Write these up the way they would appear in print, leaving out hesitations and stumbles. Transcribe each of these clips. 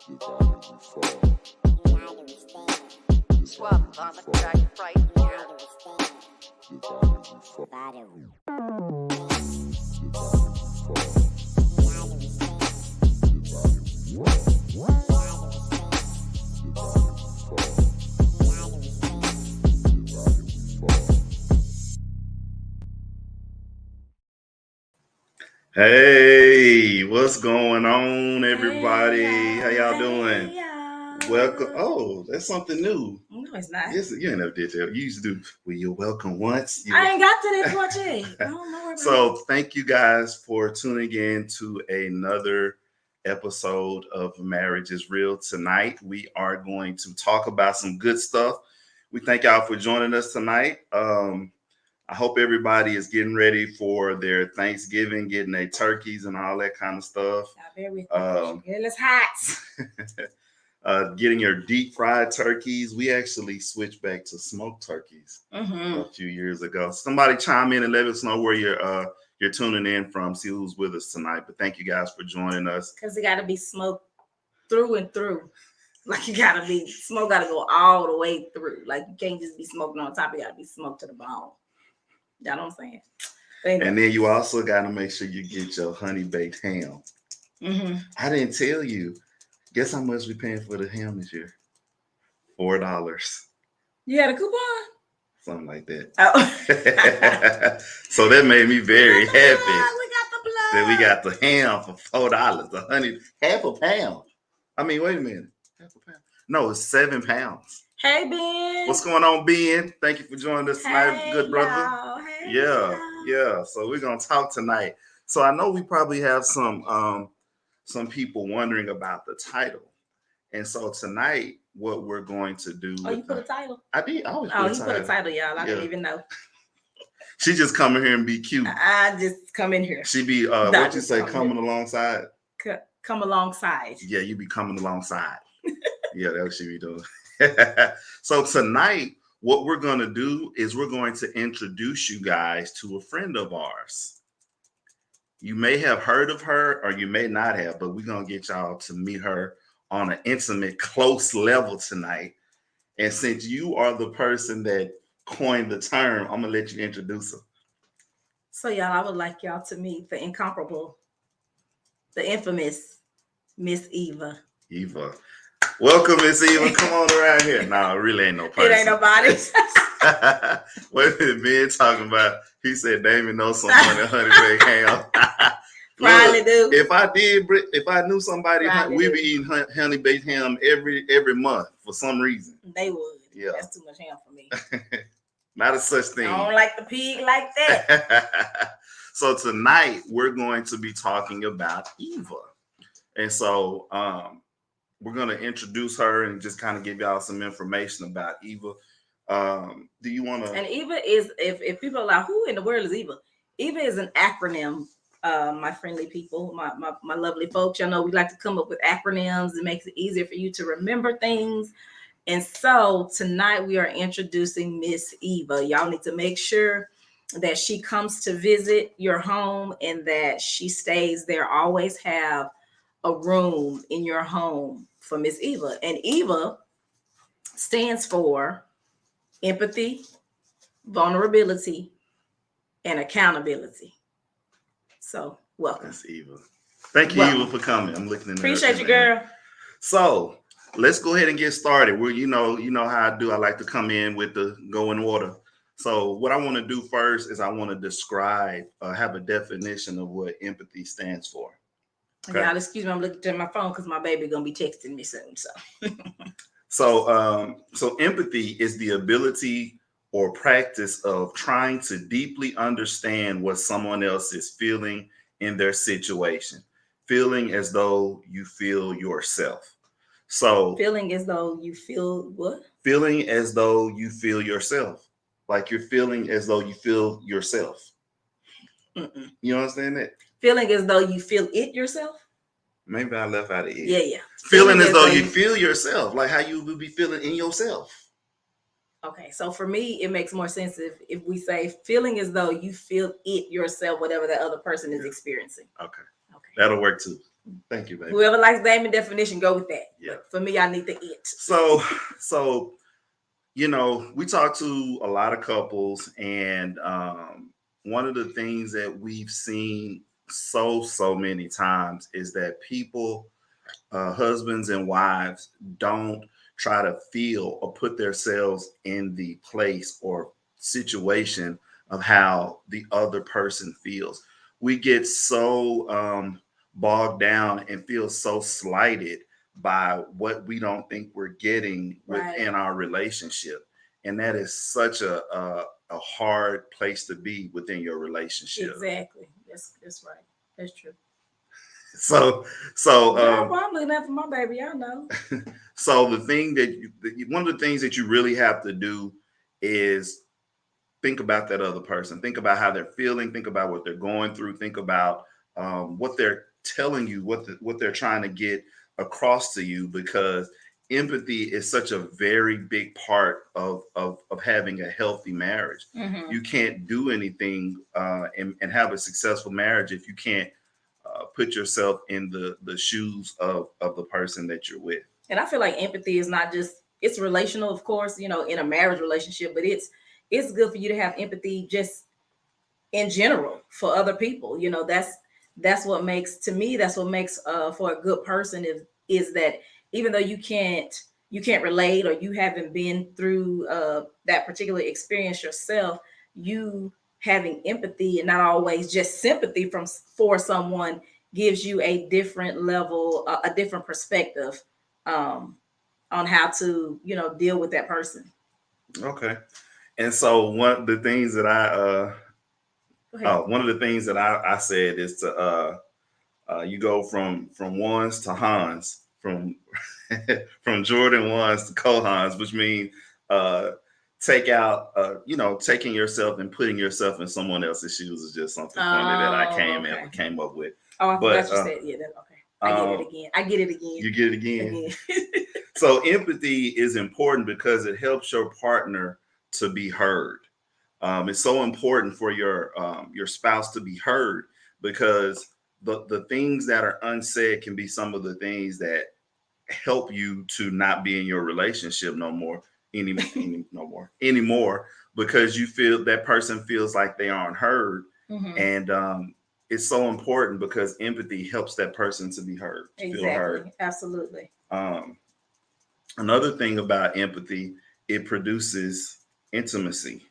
Hey, what's going on, everybody? Hey, How y'all doing? y'all. Welcome. Oh, that's something new. No, it's not. Yes, you ain't never did that. You used to do. Well, you're welcome once. I ain't got to that part yet. I don't know where. So, thank you guys for tuning in to another episode of Marriage is Real. Tonight, we are going to talk about some good stuff. We thank y'all for joining us tonight. I hope everybody is getting ready for their Thanksgiving, getting their turkeys and all that kind of stuff. It's hot. Getting your deep fried turkeys. We actually switched back to smoked turkeys a few years ago. Somebody chime in and let us know where you're tuning in from. See who's with us tonight. But thank you guys for joining us. Because it got to be smoked through and through. Like you got to be smoke. Got to go all the way through. Like you can't just be smoking on top. You got to be smoked to the bone. You know what I'm saying? Anyway. And then you also got to make sure you get your honey baked ham. I didn't tell you. Guess how much we paying for the ham this year? $4. You had a coupon? Something like that. Oh. So that made me very happy. We got the blood. That we got the ham for $4. The honey, half a pound. I mean, wait a minute. Half a pound. No, it's 7 pounds. Hey, Ben. What's going on, Ben? Thank you for joining us tonight, good brother. Hey, yeah. So we're gonna talk tonight. So I know we probably have some people wondering about the title. And so tonight, what we're going to do. Oh, you put a title? I did. I always put a title. Put a title, y'all. I didn't even know. She just come in here and be cute. I just come in here. She be what you say, coming alongside? Come alongside. Yeah, you be coming alongside. Yeah, that's what she be doing. So tonight, what we're going to do is we're going to introduce you guys to a friend of ours. You may have heard of her or you may not have, but we're going to get y'all to meet her on an intimate, close level tonight. And since you are the person that coined the term, I'm going to let you introduce her. So, y'all, I would like y'all to meet the incomparable, the infamous Miss Eva. Eva. Welcome, Miss Eva. Come on around here. No, it really ain't no person. It ain't nobody. What is Ben talking about? He said Damon knows someone in honey baked ham. Probably do. If I knew somebody, we'd be eating honey baked ham every month for some reason. They would. Yeah. That's too much ham for me. Not a such thing. I don't like the pig like that. So tonight we're going to be talking about Eva. And so we're going to introduce her and just kind of give y'all some information about Eva. Do you want to? And Eva is, if people are like, who in the world is Eva? Eva is an acronym. My friendly people, my lovely folks, y'all know we like to come up with acronyms. It makes it easier for you to remember things. And so tonight we are introducing Miss Eva. Y'all need to make sure that she comes to visit your home and that she stays there. Always have a room in your home for Miss Eva. And Eva stands for empathy, vulnerability, and accountability. So welcome. That's Eva. Thank you, Eva, for coming. I'm looking in there. Appreciate you, girl. So let's go ahead and get started. Well, you know how I do. I like to come in with the go in order. So what I want to do first is I want to describe, have a definition of what empathy stands for. Okay. Y'all excuse me, I'm looking at my phone because my baby gonna be texting me soon. So empathy is the ability or practice of trying to deeply understand what someone else is feeling in their situation, feeling as though you feel yourself. So feeling as though you feel what? Feeling as though you feel yourself. Like you're feeling as though you feel yourself. Mm-mm. You understand that? Feeling as though you feel it yourself? Maybe I left out of it. Yeah. Feeling as though you feel yourself, like how you would be feeling in yourself. Okay, so for me, it makes more sense if we say feeling as though you feel it yourself, whatever that other person is experiencing. Okay. That'll work too. Thank you, baby. Whoever likes Damon definition, go with that. Yeah. But for me, I need the it. So we talk to a lot of couples, and one of the things that we've seen so many times is that people, husbands and wives, don't try to feel or put themselves in the place or situation of how the other person feels. We get so bogged down and feel so slighted by what we don't think we're getting within our relationship. And that is such a hard place to be within your relationship. Exactly. That's right. That's true. So I'm looking out for my baby, y'all know. So the thing one of the things that you really have to do is think about that other person. Think about how they're feeling. Think about what they're going through. Think about what they're telling you, what they're trying to get across to you, because empathy is such a very big part of having a healthy marriage. Mm-hmm. You can't do anything and have a successful marriage if you can't put yourself in the shoes of the person that you're with. And I feel like empathy is not just, it's relational, of course, in a marriage relationship, but it's good for you to have empathy just in general for other people. That's what makes, to me, that's what makes for a good person is that even though you can't relate, or you haven't been through that particular experience yourself, you having empathy and not always just sympathy for someone gives you a different level, a different perspective on how to deal with that person. Okay. And so one of the things that I said is to you go from ones to Hans, from from Jordan ones to Kohans, which means taking yourself and putting yourself in someone else's shoes is just something funny that I came up with. Oh, I forgot you said, yeah, okay. I get it again. You get it again. So empathy is important because it helps your partner to be heard. It's so important for your spouse to be heard, because the things that are unsaid can be some of the things that help you to not be in your relationship anymore, because you feel that person feels like they aren't heard. Mm-hmm. And it's so important because empathy helps that person to be heard, to feel heard. Absolutely. Another thing about empathy, it produces intimacy.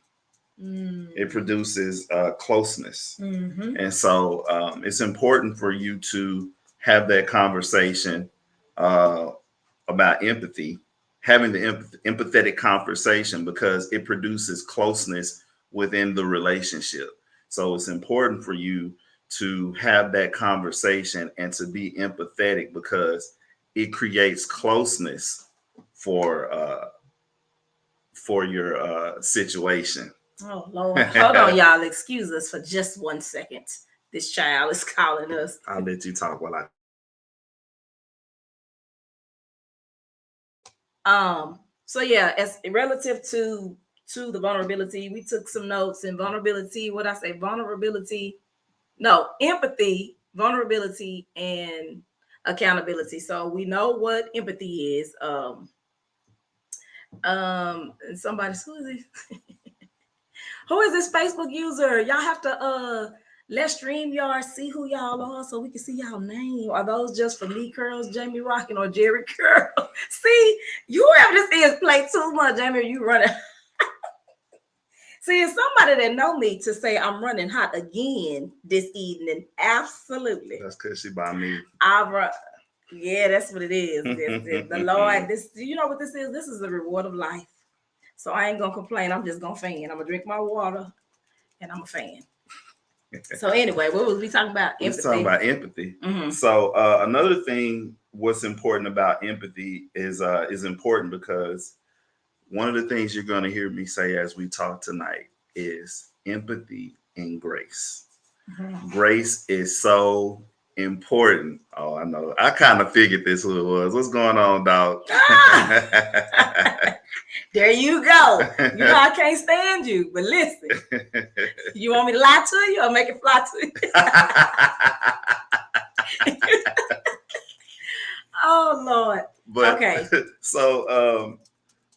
It produces closeness. Mm-hmm. And so it's important for you to have that conversation about empathy, having the empathetic conversation, because it produces closeness within the relationship. So it's important for you to have that conversation and to be empathetic, because it creates closeness for your situation. Oh Lord, hold on, y'all. Excuse us for just 1 second. This child is calling us. I'll let you talk while I. So yeah, as relative to the vulnerability, we took some notes. And vulnerability, what I say, empathy, vulnerability, and accountability. So we know what empathy is. And somebody's, who is this? Who is this Facebook user? Y'all have to let StreamYard see who y'all are so we can see y'all name. Are those just for me, Curls, Jamie Rockin', or Jerry Curl? See, you have this is play too much, Jamie. You running. See, it's somebody that know me to say I'm running hot again this evening. Absolutely. That's because she by me. Yeah, that's what it is. The Lord, you know what this is? This is the reward of life. So I ain't gonna complain. I'm just gonna fan. I'm gonna drink my water, and I'm a fan. So anyway, what was we talking about? Empathy. We're talking about empathy. Mm-hmm. So another thing, what's important about empathy is important because one of the things you're going to hear me say as we talk tonight is empathy and grace. Mm-hmm. Grace is so important. Oh, I know. I kind of figured this who it was. What's going on, dog? There you go. You know I can't stand you, but listen. You want me to lie to you or make it fly to you? Oh Lord. But Okay.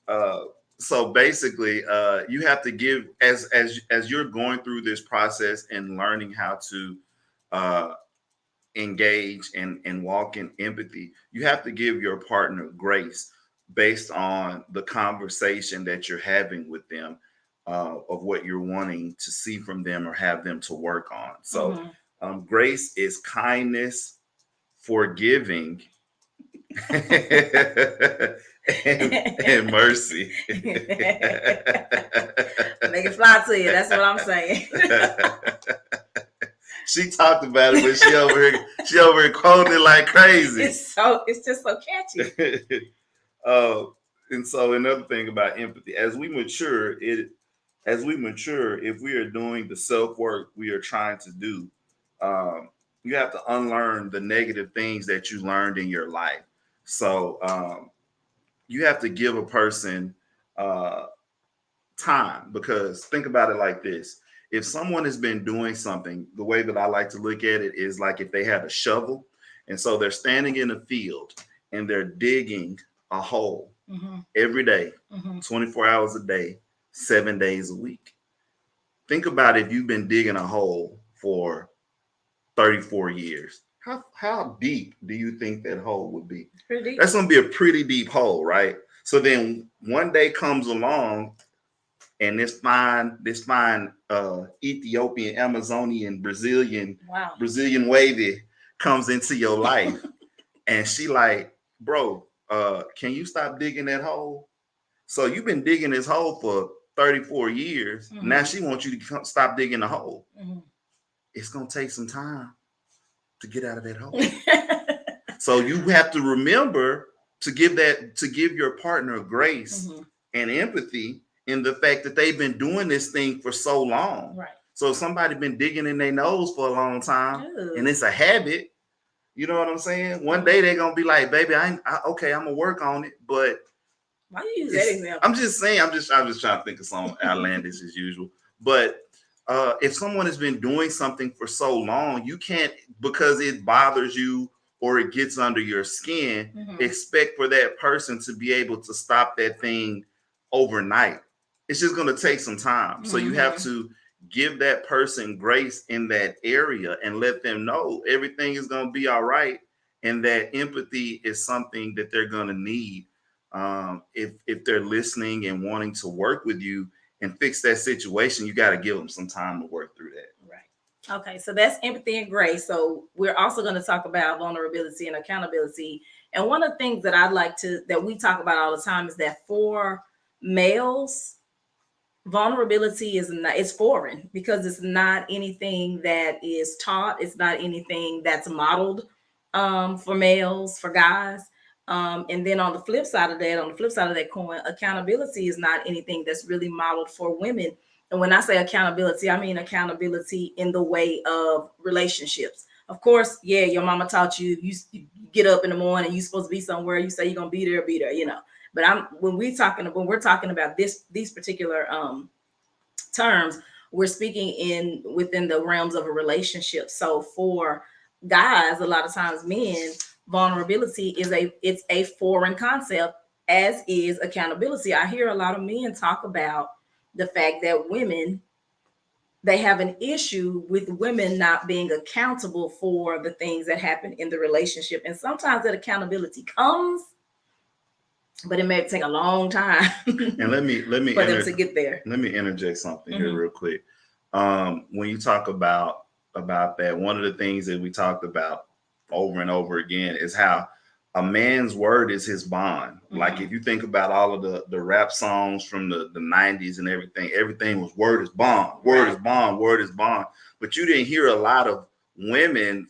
uh, so basically, you have to give as you're going through this process and learning how to uh, engage and walk in empathy. You have to give your partner grace based on the conversation that you're having with them, of what you're wanting to see from them or have them to work on. So, Mhm. grace is kindness, forgiving, and mercy. Make it fly to you. That's what I'm saying. She talked about it, but she over here quoting it like crazy. It's just so catchy. uh, and so another thing about empathy, as we mature, if we are doing the self work we are trying to do, you have to unlearn the negative things that you learned in your life. So you have to give a person uh, time, because think about it like this: if someone has been doing something, the way that I like to look at it is like if they had a shovel, and so they're standing in a field and they're digging a hole Mhm. every day, Mhm. 24 hours a day, 7 days a week. Think about if you've been digging a hole for 34 years. How deep do you think that hole would be? Pretty deep. That's going to be a pretty deep hole, right? So then one day comes along, and this fine Ethiopian, Amazonian, Wow. Brazilian wavy comes into your life, and she like, bro, can you stop digging that hole? So you've been digging this hole for 34 years. Now Mhm. she wants you to stop digging the hole. Mhm. It's gonna take some time to get out of that hole. So you have to remember to give your partner grace Mhm. and empathy in the fact that they've been doing this thing for so long. Right. So if somebody been digging in their nose for a long time and Ooh. it's a habit, you know what I'm saying? One day Mhm. they're gonna be like, baby, okay, I'm gonna work on it. But Why you use that I'm example? just saying, I'm just trying to think of some outlandish as usual. But if someone has been doing something for so long, you can't, because it bothers you or it gets under your skin, Mhm. expect for that person to be able to stop that thing overnight. It's just going to take some time. So you have Mhm. to give that person grace in that area and let them know everything is going to be all right, and that empathy is something that they're going to need, if they're listening and wanting to work with you and fix that situation. You got to give them some time to work through that. Right. Okay, so that's empathy and grace. So we're also going to talk about vulnerability and accountability. And one of the things that we talk about all the time is that for males, vulnerability is not, it's foreign because it's not anything that is taught. It's not anything that's modeled for males, for guys. And then on the flip side of that coin, accountability is not anything that's really modeled for women. And when I say accountability, I mean accountability in the way of relationships. Of course, yeah, your mama taught you, you get up in the morning, you're supposed to be somewhere, you say you're gonna be there, you know. But when we're talking about these particular terms, we're speaking in within the realms of a relationship. So for guys, a lot of times men, vulnerability it's a foreign concept, as is accountability. I hear a lot of men talk about the fact that women, they have an issue with women not being accountable for the things that happen in the relationship. And sometimes that accountability comes, but it may take a long time And for them to get there. let me interject something here Mhm. real quick. When you talk about that, one of the things that we talked about over and over again is how a man's word is his bond. Like if Mhm. you think about all of the rap songs from the 90s and everything was word is bond, word is Right. bond, word is bond. But you didn't hear a lot of women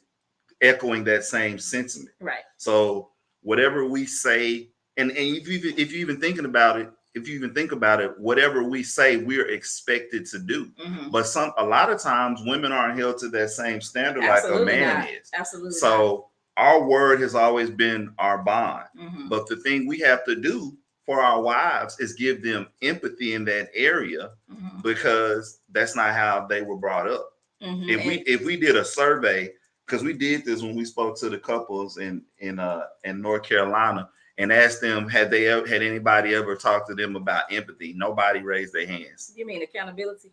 echoing that same sentiment. Right. So whatever we say, and if you even thinking about it, if you even think about it, whatever we say, we're expected to do. Mhm. But a lot of times women aren't held to that same standard like a Absolutely man not. is. Absolutely not. So our word has always been our bond. Mhm. But the thing we have to do for our wives is give them empathy in that area, Mhm. because that's not how they were brought up. Mhm. If we did a survey because we did this when we spoke to the couples in North Carolina and asked them had they ever had anybody ever talked to them about empathy. Nobody raised their hands. You mean accountability?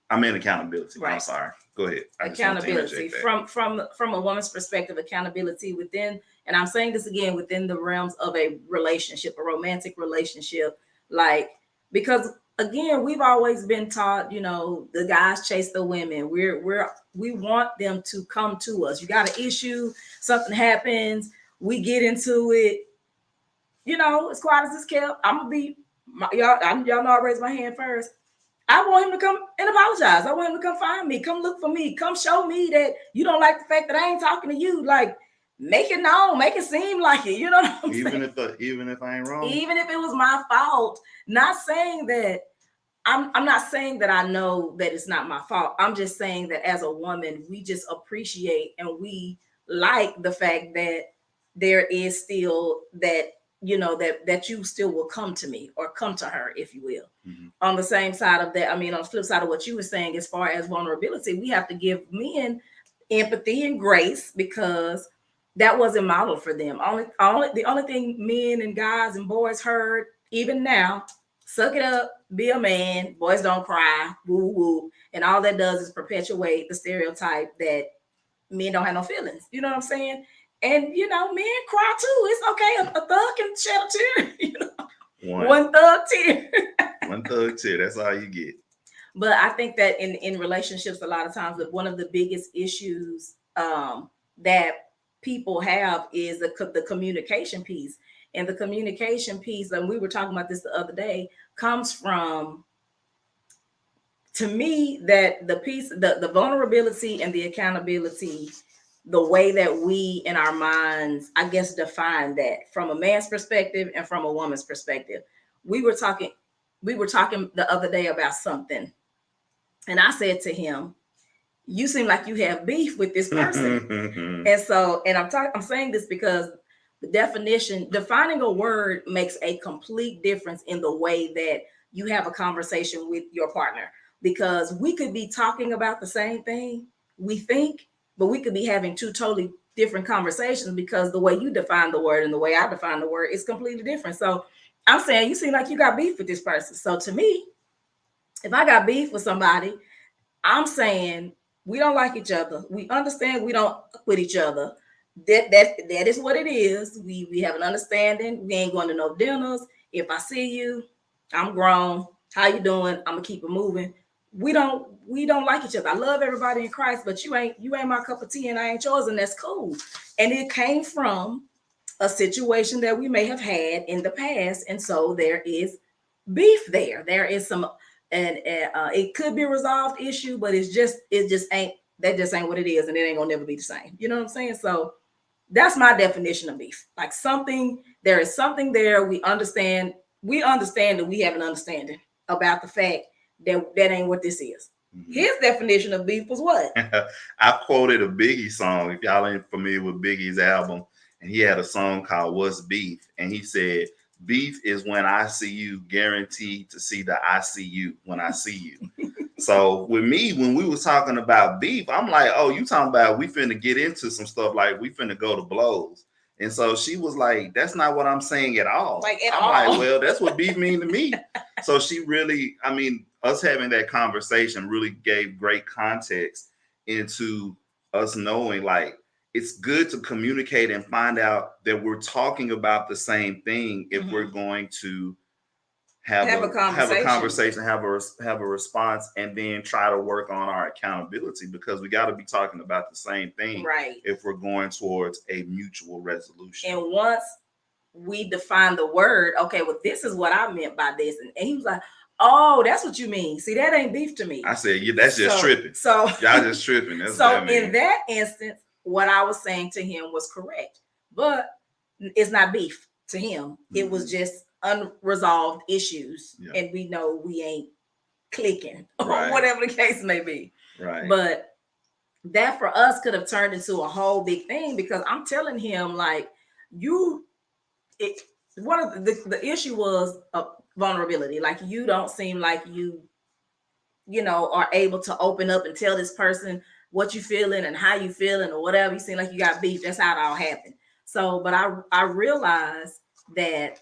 I mean accountability. Right. I'm sorry. Go ahead. Accountability from a woman's perspective, accountability within, and I'm saying this again, within the realms of a relationship, a romantic relationship, like, because again, we've always been taught, you know, the guys chase the women. We want them to come to us. You got an issue, something happens, we get into it. You know, as quiet as it's kept, I'm gonna be y'all know I raised my hand first. I want him to come and apologize. I want him to come find me, come look for me, come show me that you don't like the fact that I ain't talking to you. Like, make it known, make it seem like it. You know what I'm even saying? Even if I ain't wrong, Even if it was my fault. Not saying that I'm not saying that I know that it's not my fault. I'm just saying that as a woman, we just appreciate and we like the fact that there is still that, you know, that you still will come to me or come to her, if you will. mm-hmm. On the same side of that, I mean, on the flip side of what you were saying, as far as vulnerability, we have to give men empathy and grace because that wasn't modeled for them. The only thing men and guys and boys heard, even now, suck it up, be a man, boys don't cry, woo woo. And all that does is perpetuate the stereotype that men don't have no feelings. You know what I'm saying? And you know, men cry too. It's okay. A thug can shed a tear. You know, one thug tear. One thug tear. That's all you get. But I think that in relationships, a lot of times, that one of the biggest issues that people have is the communication piece. And the communication piece, and we were talking about this the other day, comes from, to me, that the piece, the vulnerability and the accountability, the way that we in our minds, I guess, define that from a man's perspective and from a woman's perspective. We were talking the other day about something, and I said to him, "You seem like you have beef with this person." And so, and I'm saying this because the defining a word makes a complete difference in the way that you have a conversation with your partner. Because we could be talking about the same thing, we think, but we could be having two totally different conversations because the way you define the word and the way I define the word is completely different. So I'm saying, you seem like you got beef with this person. So to me, if I got beef with somebody, I'm saying we don't like each other. We understand we don't with each other. That is what it is. We have an understanding. We ain't going to no dinners. If I see you, I'm grown. How you doing? I'm gonna keep it moving. We don't like each other. I love everybody in Christ, but you ain't my cup of tea and I ain't yours, and that's cool. And it came from a situation that we may have had in the past, and so there is beef there. There is some, and it could be a resolved issue, but it just ain't, that just ain't what it is, and it ain't gonna never be the same. You know what I'm saying? So that's my definition of beef. Like, there is something there. We understand that we have an understanding about the fact that ain't what this is. Mm-hmm. His definition of beef was what? I quoted a Biggie song. If y'all ain't familiar with Biggie's album, and he had a song called "What's Beef," and he said, "Beef is when I see you, guaranteed to see the I see you when I see you." So with me, when we was talking about beef, I'm like, "Oh, you talking about we finna get into some stuff, like we finna go to blows." And so she was like, "That's not what I'm saying at all." I'm like, "Well, that's what beef mean to me." So she really, I mean, us having that conversation really gave great context into us knowing, like, it's good to communicate and find out that we're talking about the same thing if we're going to have a conversation, have a response, and then try to work on our accountability, because we got to be talking about the same thing, right, if we're going towards a mutual resolution. And once we define the word, okay, well, this is what I meant by this, and he was like, "Oh, that's what you mean. See, that ain't beef to me." I said, "Yeah, that's just tripping." So y'all just tripping. That's so in that instance, what I was saying to him was correct, but it's not beef to him. Mm-hmm. It was just unresolved issues, and we know we ain't clicking, right, or whatever the case may be. Right. But that for us could have turned into a whole big thing, because I'm telling him, like, one of the issue was vulnerability. Like, you don't seem like you know, are able to open up and tell this person what you feeling and how you feeling or whatever. You seem like you got beef. That's how it all happened. So, but I realized that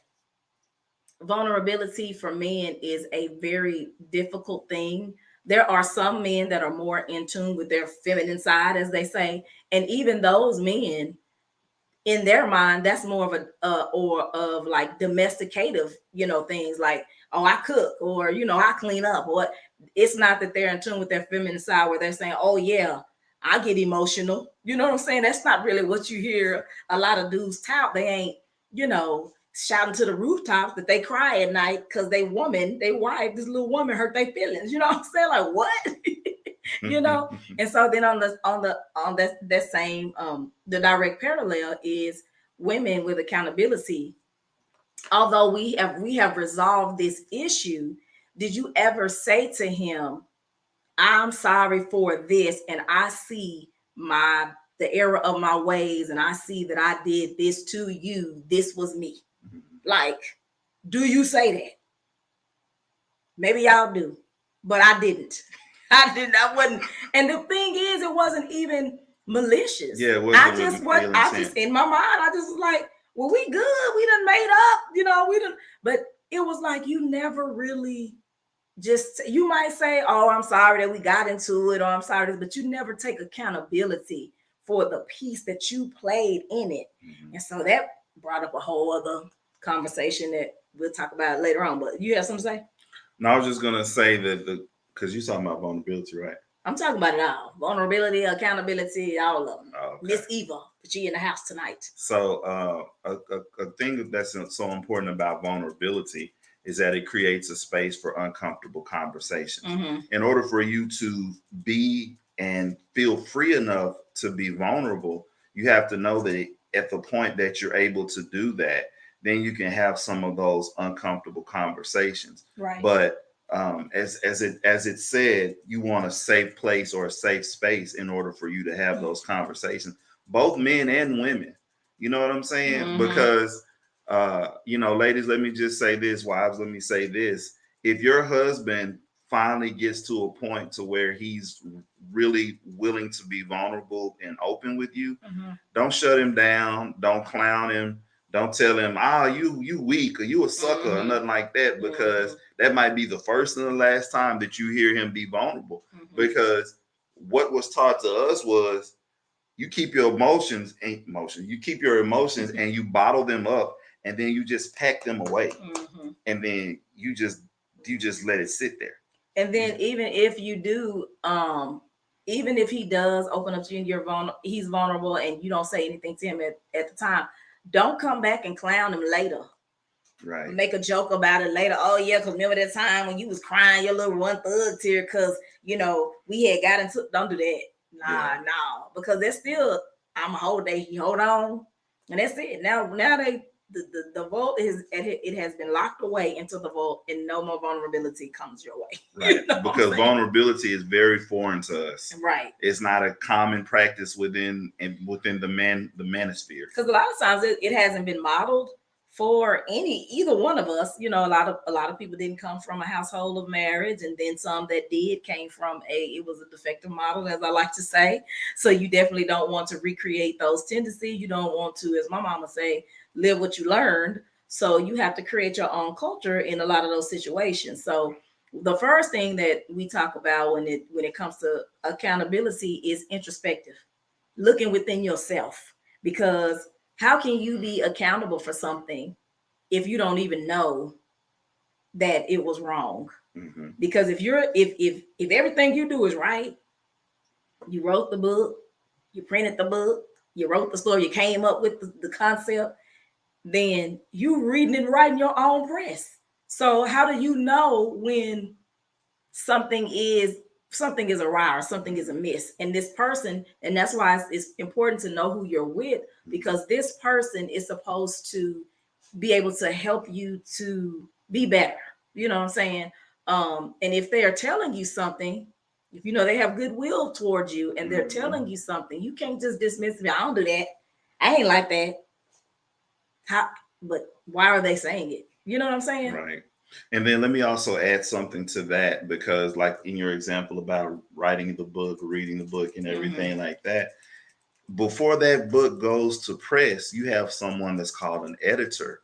vulnerability for men is a very difficult thing. There are some men that are more in tune with their feminine side, as they say, and even those men, in their mind, that's more of a or of like domesticative, things like, oh, I cook, or I clean up, or it's not that they're in tune with their feminine side where they're saying, oh yeah, I get emotional. You know what I'm saying? That's not really what you hear a lot of dudes tout. They ain't, shouting to the rooftops that they cry at night because they wife, this little woman hurt their feelings. You know what I'm saying? Like what? you know and so then on that same the direct parallel is women with accountability. Although we have resolved this issue, did you ever say to him, I'm sorry for this, and I see the error of my ways, and I see that I did this to you, this was me? Like, do you say that? Maybe y'all do, but I didn't. I wasn't. And the thing is, it wasn't even malicious. Yeah, it wasn't. I just in my mind, I just was like, well, we good. We done made up, we done. But it was like you never really you might say, oh, I'm sorry that we got into it, or I'm sorry, but you never take accountability for the piece that you played in it. Mm-hmm. And so that brought up a whole other conversation that we'll talk about later on. But you have something to say? No, I was just gonna say that because you're talking about vulnerability, right? I'm talking about it all. Vulnerability, accountability, all of them. Okay. Miss Eva, she in the house tonight. So a thing that's so important about vulnerability is that it creates a space for uncomfortable conversations. Mm-hmm. In order for you to be and feel free enough to be vulnerable, you have to know that at the point that you're able to do that, then you can have some of those uncomfortable conversations. Right. But as it said, you want a safe place or a safe space in order for you to have those conversations, both men and women. You know what I'm saying? Mm-hmm. Because ladies, let me just say this. Wives, let me say this. If your husband finally gets to a point to where he's really willing to be vulnerable and open with you, mm-hmm. don't shut him down. Don't clown him. Don't tell him, you weak, or you a sucker, mm-hmm. or nothing like that, because mm-hmm. that might be the first and the last time that you hear him be vulnerable. Mm-hmm. Because what was taught to us was you keep your emotions, mm-hmm. and you bottle them up, and then you just pack them away, mm-hmm. and then you just let it sit there. And then even if you do, even if he does open up to you and he's vulnerable, and you don't say anything to him at the time, don't come back and clown him later. Right. Make a joke about it later. Oh yeah, because remember that time when you was crying your little one thug tear because we had got into. Don't do that. Nah. Because there's still, I'm a hold on, and that's it. Now the vault it has been locked away into the vault, and no more vulnerability comes your way. Right. Because vulnerability is very foreign to us. Right. It's not a common practice within the manosphere. Because a lot of times it hasn't been modeled for either one of us. A lot of people didn't come from a household of marriage, and then some that did came from it was a defective model, as I like to say. So you definitely don't want to recreate those tendencies. You don't want to, as my mama say, live what you learned. So you have to create your own culture in a lot of those situations. So the first thing that we talk about when it comes to accountability is introspective, looking within yourself. Because how can you be accountable for something if you don't even know that it was wrong? Mm-hmm. Because if everything you do is right, you wrote the book, you printed the book, you wrote the story, you came up with the concept, then you reading and writing your own press. So how do you know when something is awry or something is amiss? And this person, and that's why it's important to know who you're with, because this person is supposed to be able to help you to be better. You know what I'm saying? And if they are telling you something, if they have goodwill towards you and they're telling you something, you can't just dismiss me. I don't do that. I ain't like that. But why are they saying it? You know what I'm saying? Right. And then let me also add something to that, because like in your example about writing the book, reading the book and everything like that, before that book goes to press, you have someone that's called an editor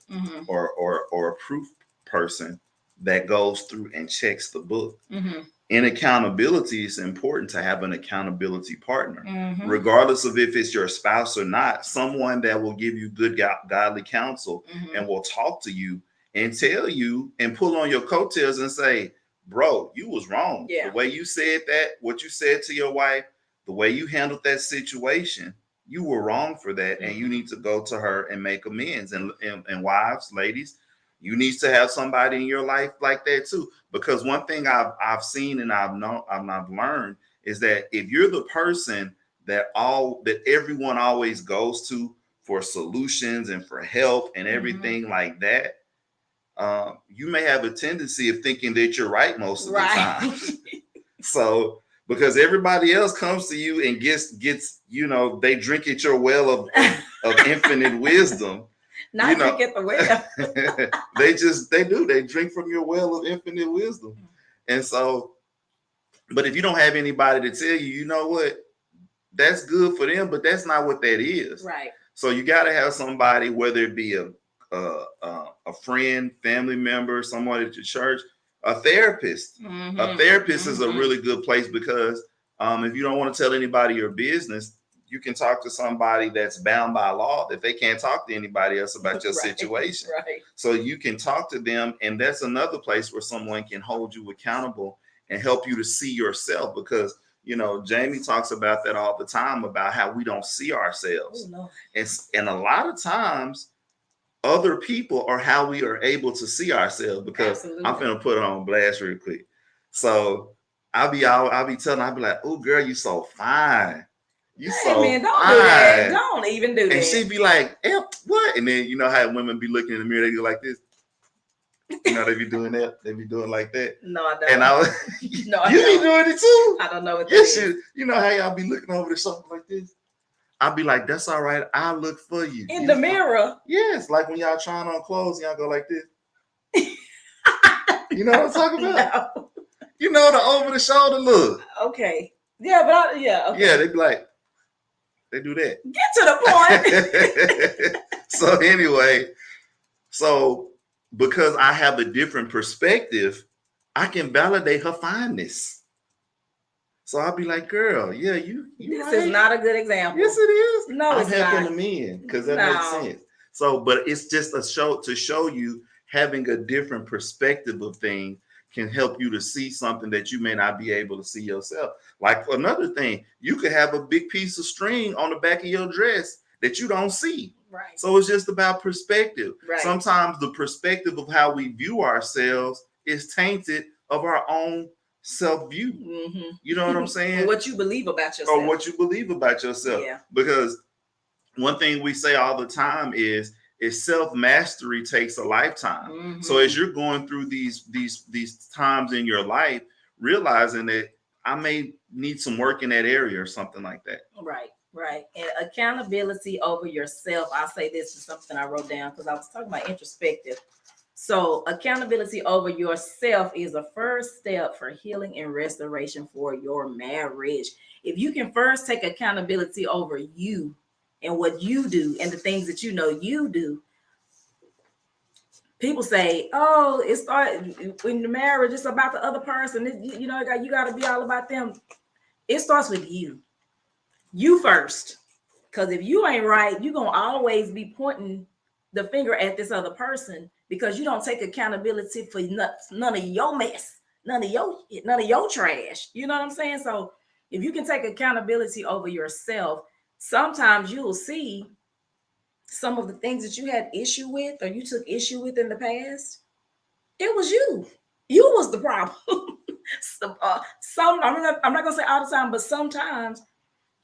or a proof person that goes through and checks the book. In accountability, it's important to have an accountability partner, regardless of if it's your spouse or not, someone that will give you good godly counsel and will talk to you and tell you and pull on your coattails and say, bro, you was wrong. Yeah. The way you said that, what you said to your wife, the way you handled that situation, you were wrong for that. And you need to go to her and make amends. And wives, ladies, you need to have somebody in your life like that too. Because one thing I've seen and I've learned is that if you're the person that everyone always goes to for solutions and for help and everything like that, you may have a tendency of thinking that you're right most of the time. So because everybody else comes to you and gets they drink at your well of infinite wisdom. Not drink at the well. They drink from your well of infinite wisdom. And so, but if you don't have anybody to tell you, you know what, that's good for them, but that's not what that is. Right. So you got to have somebody, whether it be a friend, family member, someone at your church, a therapist. A therapist is a really good place, because if you don't want to tell anybody your business, you can talk to somebody that's bound by law that they can't talk to anybody else about your situation. Right. So you can talk to them, and that's another place where someone can hold you accountable and help you to see yourself, because Jamie talks about that all the time, about how we don't see ourselves. Oh, no. And a lot of times other people are how we are able to see ourselves, because Absolutely. I'm finna put it on blast real quick. So I'll be telling, I'll be like, oh girl, you so fine. You so man, don't fine. do that. Don't even do that. And she'd be like, what? And then you know how women be looking in the mirror, they go like this. They be doing that. They be doing like that. No, I don't. And I was, no, I you don't. be doing it too. I don't know what that Yes, is. you know how y'all be looking over the shoulder like this. I'll be like, that's all right. I'll look for you. In the mirror? Yes, like when y'all trying on clothes, y'all go like this. You know what I'm talking about? No. You know, the over the shoulder look. Okay. Yeah, but okay. Yeah, they be like, they do that. Get to the point. So anyway, because I have a different perspective, I can validate her fineness. So I'll be like, girl, yeah, you this right. is not a good example. Yes, it is. No, I'm it's helping not. them in, because that makes sense. So, but it's just a show to show you having a different perspective of things can help you to see something that you may not be able to see yourself. Like another thing, you could have a big piece of string on the back of your dress that you don't see. Right. So it's just about perspective. Right. Sometimes the perspective of how we view ourselves is tainted of our own self-view. You know what I'm saying? Or what you believe about yourself. Yeah. Because one thing we say all the time is self-mastery takes a lifetime. So as you're going through these times in your life, realizing that I may need some work in that area or something like that. Right. And accountability over yourself. I'll say this is something I wrote down because I was talking about introspective. So accountability over yourself is a first step for healing and restoration for your marriage. If you can first take accountability over you and what you do and the things that you do. People say, oh, it started in the marriage, it's about the other person. You got to be all about them. It starts with you. You first. Because if you ain't right, you're going to always be pointing the finger at this other person because you don't take accountability for none of your mess, none of your trash. You know what I'm saying? So if you can take accountability over yourself, sometimes you'll see some of the things that you had issue with or you took issue with in the past. It was you. You was the problem. I'm not gonna say all the time, but sometimes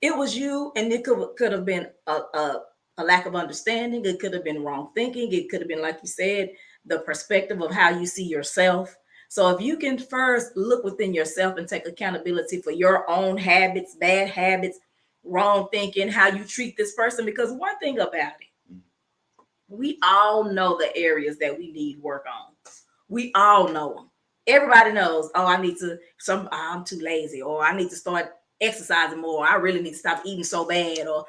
it was you, and it could have been a lack of understanding. It could have been wrong thinking. It could have been, like you said, the perspective of how you see yourself. So if you can first look within yourself and take accountability for your own habits, bad habits, wrong thinking, how you treat this person, because one thing about it, we all know the areas that we need work on. We all know them. Everybody knows, oh, I need to, I'm too lazy, or I need to start exercising more. I really need to stop eating so bad, or,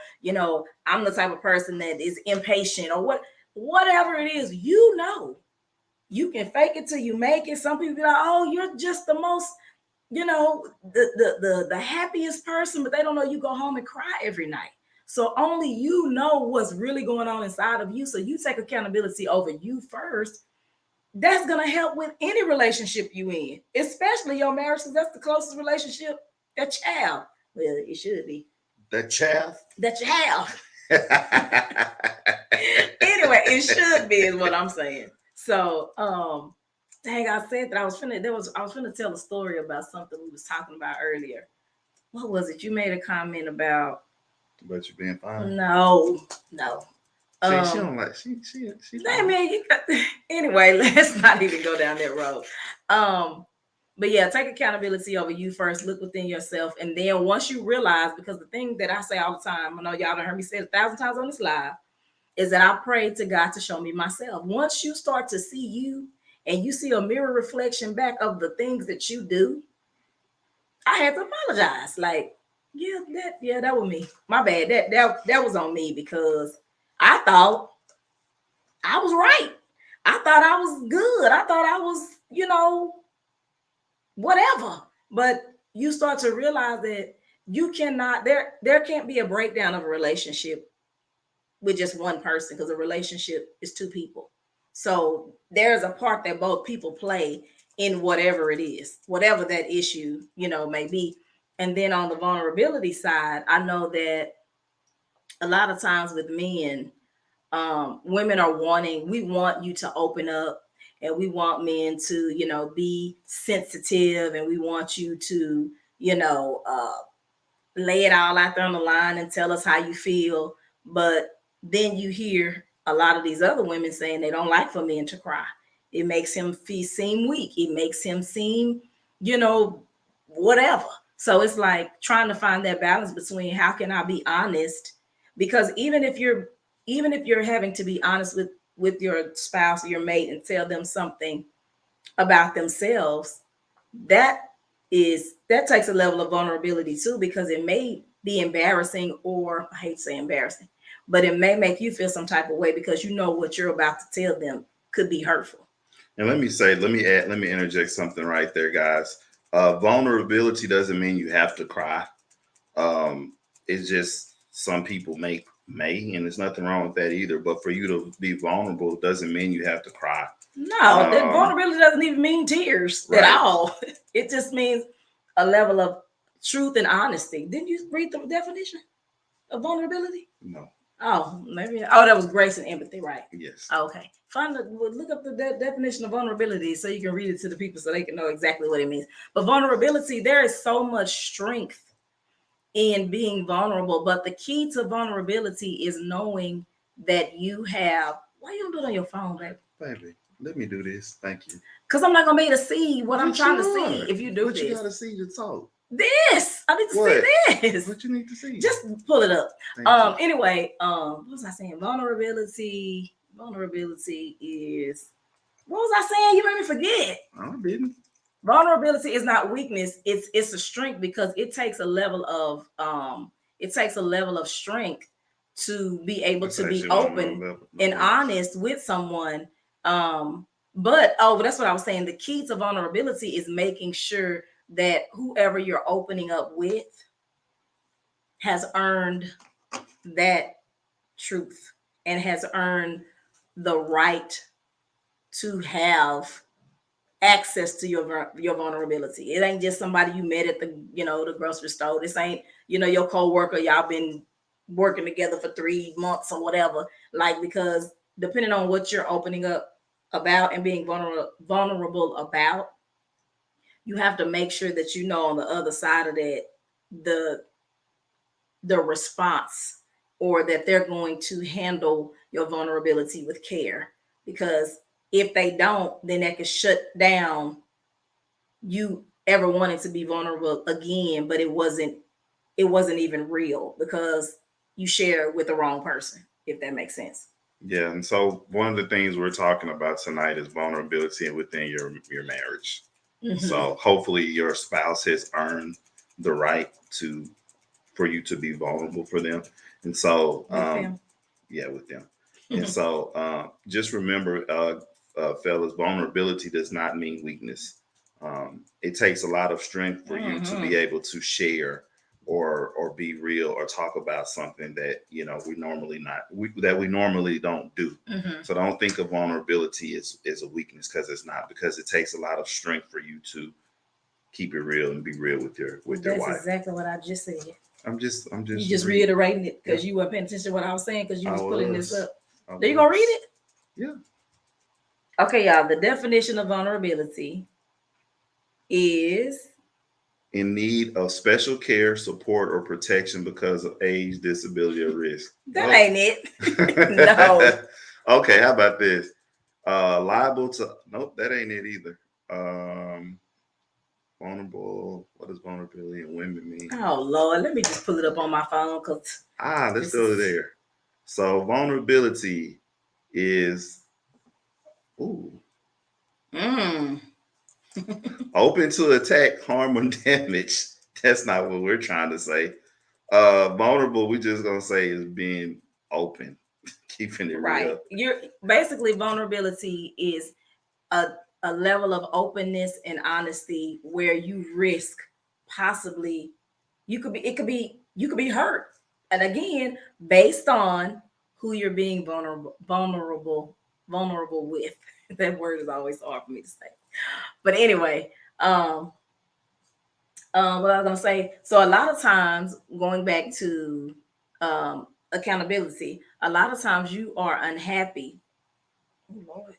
I'm the type of person that is impatient, or whatever it is, you can fake it till you make it. Some people be like, oh, you're just the most, the happiest person, but they don't know you go home and cry every night. So only you know what's really going on inside of you. So you take accountability over you first. That's gonna help with any relationship you in, especially your marriage, because that's the closest relationship that you have. Well, it should be The chaff. that you have. Anyway, it should be is what I'm saying. So, dang, I said that I was finna tell a story about something we was talking about earlier. What was it? You made a comment about. But you being fine. No. She don't like she. I mean, anyway, let's not even go down that road. But yeah, take accountability over you first. Look within yourself, and then once you realize, because the thing that I say all the time, I know y'all done heard me say it 1,000 times on this live, is that I pray to God to show me myself. Once you start to see you, and you see a mirror reflection back of the things that you do, I had to apologize. Like, that was me. My bad. That was on me, because I thought I was right. I thought I was good. I thought I was, whatever. But you start to realize that you cannot, there can't be a breakdown of a relationship with just one person, because a relationship is two people. So there's a part that both people play in whatever it is, whatever that issue, may be. And then on the vulnerability side, I know that a lot of times with men, women are we want you to open up, and we want men to, be sensitive, and we want you to, lay it all out there on the line and tell us how you feel. But then you hear a lot of these other women saying they don't like for men to cry. It makes him seem weak. It makes him seem, whatever. So it's like trying to find that balance between how can I be honest? Because even if you're having to be honest with your spouse or your mate and tell them something about themselves, that that takes a level of vulnerability too, because it may be embarrassing, or I hate to say embarrassing, but it may make you feel some type of way, because you know what you're about to tell them could be hurtful. And let me interject something right there, guys. Vulnerability doesn't mean you have to cry. It's just some people may, and there's nothing wrong with that either. But for you to be vulnerable doesn't mean you have to cry. No, that vulnerability doesn't even mean tears at all. It just means a level of truth and honesty. Didn't you read the definition of vulnerability? No. Oh, maybe. Oh, that was grace and empathy, right? Yes. Okay. Look up the definition of vulnerability so you can read it to the people so they can know exactly what it means. But vulnerability, there is so much strength in being vulnerable. But the key to vulnerability is knowing that you have. Why you don't do it on your phone, baby? Baby, let me do this. Thank you. Because I'm not gonna be able to see what I'm trying to see if you do what this. You gotta see to talk. This I need to see this. What you need to see? Just pull it up. Anyway, what was I saying? Vulnerability is, what was I saying? You made me forget. I didn't. Vulnerability is not weakness. It's a strength, because it takes a level of strength to be able to be open and honest with someone. But that's what I was saying. The key to vulnerability is making sure that whoever you're opening up with has earned that truth and has earned the right to have access to your vulnerability. It ain't just somebody you met at the grocery store. This ain't your coworker. Y'all been working together for 3 months or whatever. Like, because depending on what you're opening up about and being vulnerable about, you have to make sure that on the other side of that, the response, or that they're going to handle your vulnerability with care. Because if they don't, then that can shut down you ever wanting to be vulnerable again, but it wasn't even real, because you share with the wrong person, if that makes sense. Yeah, and so one of the things we're talking about tonight is vulnerability within your marriage. Hmm. So hopefully your spouse has earned the right to for you to be vulnerable for them. And so With them. yeah, with them. And so just remember, fellas, vulnerability does not mean weakness. It takes a lot of strength for you to Hmm. be able to share or be real or talk about something that we normally don't do. Hmm. So don't think of vulnerability as a weakness, because it's not, because it takes a lot of strength for you to keep it real and be real with your That's wife. exactly what I just said. I'm You just just reading. reiterating it Yeah, because you weren't paying attention to what I was saying because you I was pulling this was. up. I Are you gonna read was. it? Yeah. Okay, y'all. The definition of vulnerability is In need of special care, support, or protection because of age, disability, or risk. that Well, ain't it. No. okay, how about this? Liable to, nope, that ain't it either. Um, Vulnerable, what does vulnerability in women mean? Oh Lord, let me just pull it up on my phone because Let's this is go there. So vulnerability is, ooh, mm. open to attack, harm, or damage. That's not what we're trying to say. Vulnerable, we just gonna say, is being open, keeping it Right. real. You're basically vulnerability is a a level of openness and honesty where you risk possibly you could be hurt. And again, based on who you're being vulnerable with. That word is always hard for me to say. But anyway, um what I was gonna say. So a lot of times, going back to accountability, a lot of times you are unhappy. Oh, Lord.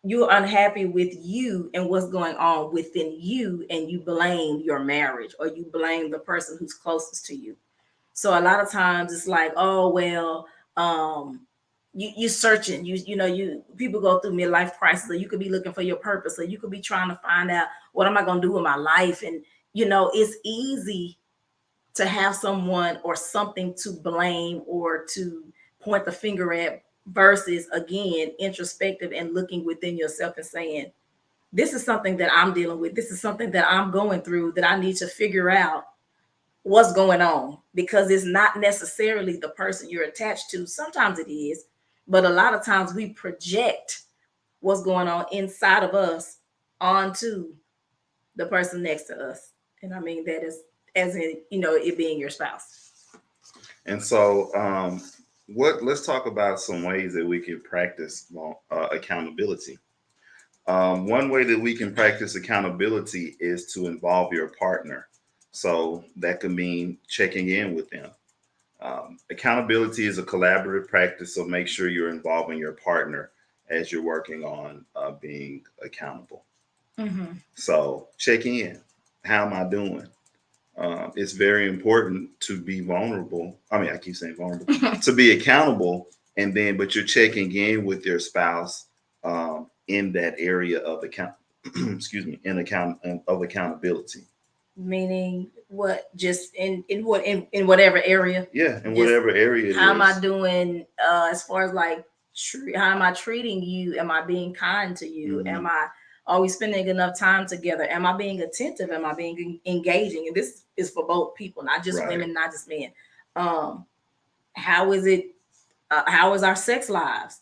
You're unhappy with you and what's going on within you, and you blame your marriage or you blame the person who's closest to you. So a lot of times it's like, oh well, um, you searching, you people go through midlife crisis, or you could be looking for your purpose, or you could be trying to find out what am I gonna do with my life, and it's easy to have someone or something to blame or to point the finger at versus again introspective and looking within yourself and saying, this is something that I'm dealing with, this is something that I'm going through, that I need to figure out what's going on, because it's not necessarily the person you're attached to. Sometimes it is, but a lot of times we project what's going on inside of us onto the person next to us. And I mean that is as in, it being your spouse. And so, let's talk about some ways that we can practice accountability. One way that we can practice accountability is to involve your partner. So that could mean checking in with them. Accountability is a collaborative practice, so make sure you're involving your partner as you're working on being accountable. Mm-hmm. So check in. How am I doing? It's very important to be vulnerable. I mean, I keep saying vulnerable, to be accountable, and then but you're checking in with your spouse in that area of account. Excuse me, in account of accountability. Meaning what? Just in whatever area. Yeah, in Just whatever area it how am I is. doing as far as like how am I treating you? Am I being kind to you? Mm-hmm. Are we spending enough time together? Am I being attentive? Am I being engaging? And this is for both people, not just Right. women, not just men. Um, how is it? How is our sex lives?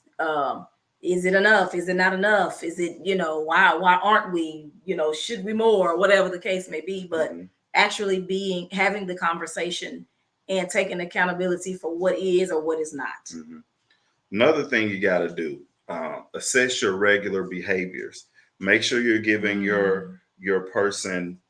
Is it enough? Is it not enough? Is it, why aren't we, should we more, whatever the case may be, but Mm-hmm. actually having the conversation and taking accountability for what is or what is not. Mm-hmm. Another thing you got to do: assess your regular behaviors. Make sure you're giving Mm. your person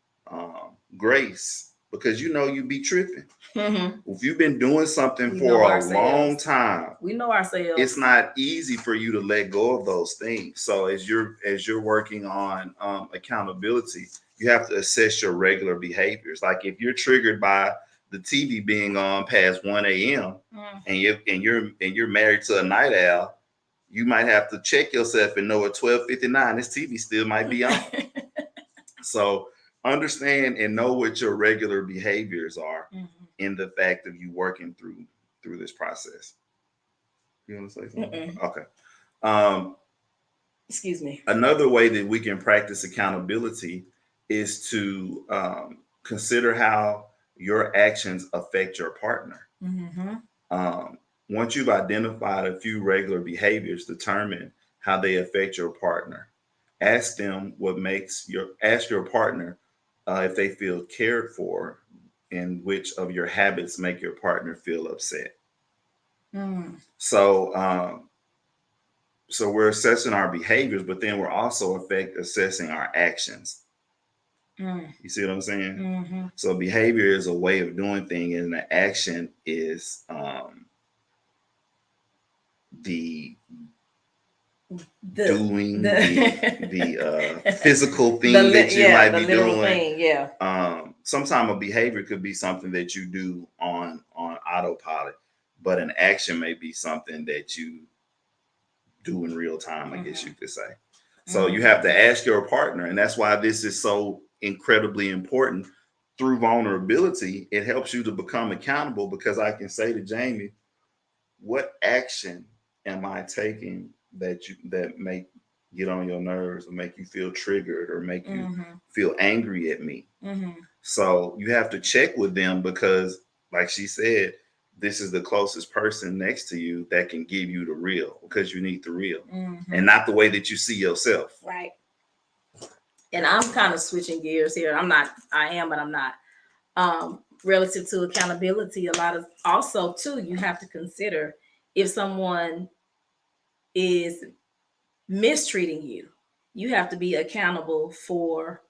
grace, because you be tripping. Mhm. If you've been doing something We for know a long ourselves. time, We know ourselves. it's not easy for you to let go of those things. So as you're working on accountability, you have to assess your regular behaviors. Like if you're triggered by the TV being on past 1 a.m. Mm. and you're married to a night owl, you might have to check yourself and know at 12:59 this TV still might be on. So understand and know what your regular behaviors are Mhm. in the fact of you working through this process. You want to say something? Mm-mm. Okay. Um, Excuse me. Another way that we can practice accountability is to consider how your actions affect your partner. Mm-hmm. Um, Once you've identified a few regular behaviors, determine how they affect your partner. Ask your partner if they feel cared for, and which of your habits make your partner feel upset. Mm. So, so we're assessing our behaviors, but then we're also assessing our actions. Mm. You see what I'm saying? Mm-hmm. So behavior is a way of doing things, and the action is the The doing the the physical thing that you yeah, might the be literal doing. thing. Yeah. Sometimes a behavior could be something that you do on autopilot, but an action may be something that you do in real time, I guess Mm-hmm. you could say. So you Mm-hmm. have to ask your partner, and that's why this is so incredibly important. Through vulnerability, it helps you to become accountable, because I can say to Jamie, what action am I taking that make get on your nerves, or make you feel triggered, or make you Mm-hmm. feel angry at me? Mm-hmm. So you have to check with them, because, like she said, this is the closest person next to you that can give you the real, because you need the real, Mm-hmm. and not the way that you see yourself. Right. And I'm kind of switching gears here. I'm not. I am, but I'm not. Relative to accountability, a lot of also too, you have to consider if someone is mistreating you, you have to be accountable for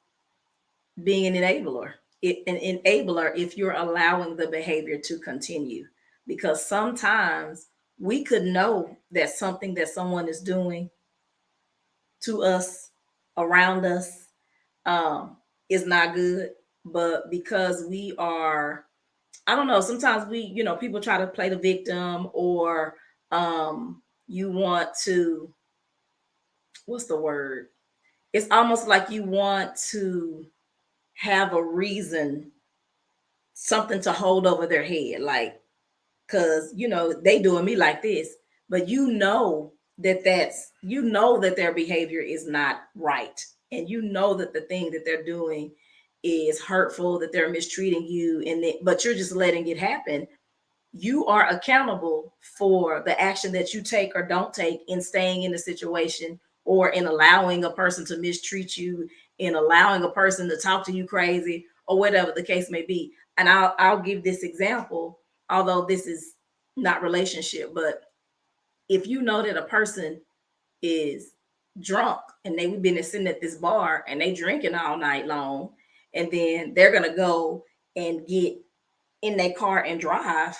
being an enabler. An enabler if you're allowing the behavior to continue. Because sometimes we could know that something that someone is doing to us, around us, um, is not good. But because we are, I don't know, sometimes people try to play the victim, or um, you want to, what's the word? It's almost like you want to have a reason, something to hold over their head, like, because they doing me like this, but that their behavior is not right, and that the thing that they're doing is hurtful, that they're mistreating you, but you're just letting it happen. You are accountable for the action that you take or don't take in staying in the situation, or in allowing a person to mistreat you, in allowing a person to talk to you crazy, or whatever the case may be. And I'll give this example, although this is not relationship, but if you know that a person is drunk, and they've been sitting at this bar and they drinking all night long, and then they're gonna go and get in their car and drive,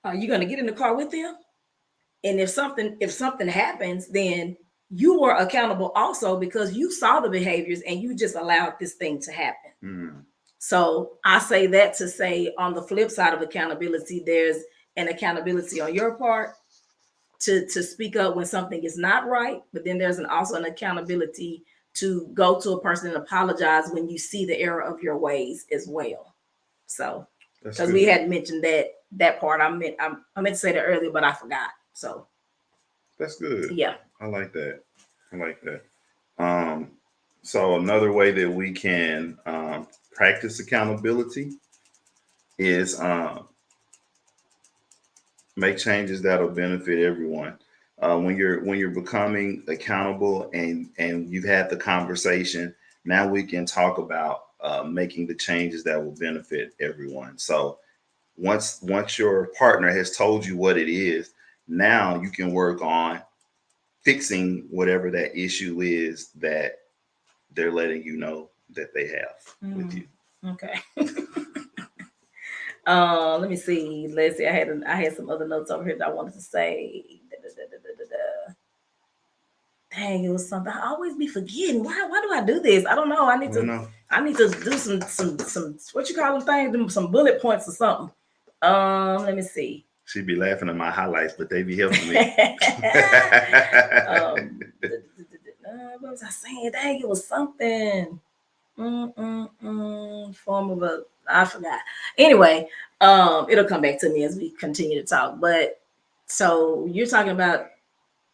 are you gonna get in the car with them? And if something happens, then you were accountable also, because you saw the behaviors and you just allowed this thing to happen. Mm. So I say that to say, on the flip side of accountability, there's an accountability on your part to speak up when something is not right, but then there's also an accountability to go to a person and apologize when you see the error of your ways as well. So, That's because we good. hadn't mentioned that part, I meant to say that earlier, but I forgot. So That's good. yeah. I like that. I like that. Um, so another way that we can practice accountability is make changes that'll benefit everyone. When you're becoming accountable, and you've had the conversation, now we can talk about making the changes that will benefit everyone. So once your partner has told you what it is, now you can work on fixing whatever that issue is that they're letting you know that they have with you. Okay. Let me see. Let's see. I had some other notes over here that I wanted to say. Dang, it was something. I always be forgetting. Why do I do this? I don't know. I need Well, to no, I need to do some what you call them things, some bullet points or something. Let me see. she'd be laughing at my highlights, but they be helping me. What was I saying? Dang, it was something. Form of a, I forgot. Anyway, it'll come back to me as we continue to talk. But So you're talking about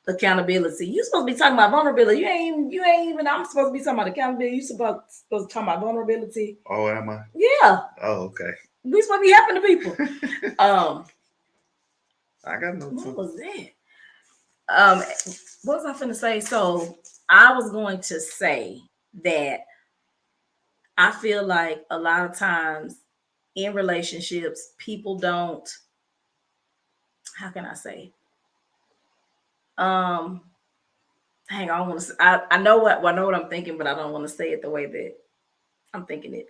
accountability. You're supposed to be talking about vulnerability. You ain't even. I'm supposed to be talking about accountability. You supposed to talk about vulnerability. Oh, am I? Yeah. Oh, okay. We supposed to be helping the people. I got no. What was that? What was I finna say? So I was going to say that I feel like a lot of times in relationships, people don't. How can I say? Um, hang on. I want to. I know what I'm thinking, but I don't want to say it the way that I'm thinking it.